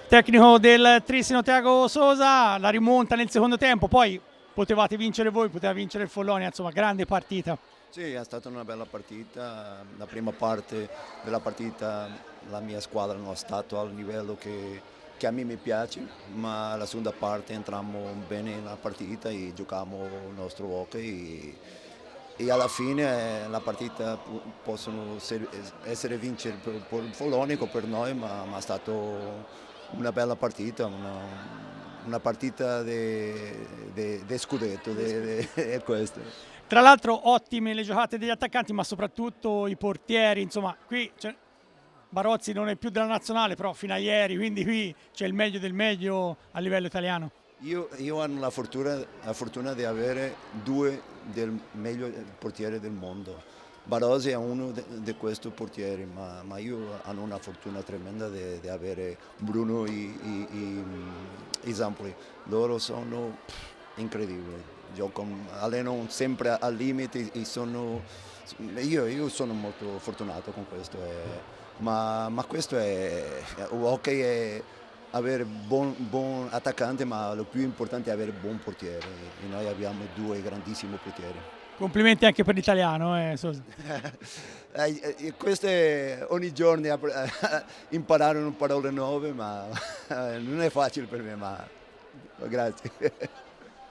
Tecnico del Trissino Thiago Sosa, la rimonta nel secondo tempo, poi potevate vincere voi, poteva vincere il Follonia, insomma grande partita. Sì, è stata una bella partita. La prima parte della partita la mia squadra non è stata al livello che a me mi piace, ma la seconda parte entrammo bene nella partita e giocammo il nostro hockey e alla fine la partita possono essere vincere per il Folonico per noi, ma è stata una bella partita, una partita di scudetto, è questo. Tra l'altro ottime le giocate degli attaccanti, ma soprattutto i portieri, insomma qui Barozzi non è più della nazionale, però fino a ieri, quindi qui c'è il meglio del meglio a livello italiano. Io ho la fortuna di avere due del meglio portieri del mondo. Baresi è uno di questi portieri, ma io ho una fortuna tremenda di avere Bruno e Zampoli. Loro sono incredibili, allenano sempre al limite e io sono molto fortunato con questo. Ma questo è, ok, è avere buon attaccante, ma lo più importante è avere buon portiere e noi abbiamo due grandissimi portieri. Complimenti anche per l'italiano, Sosa. Questo è ogni giorno imparare parole nuove, ma non è facile per me, ma grazie.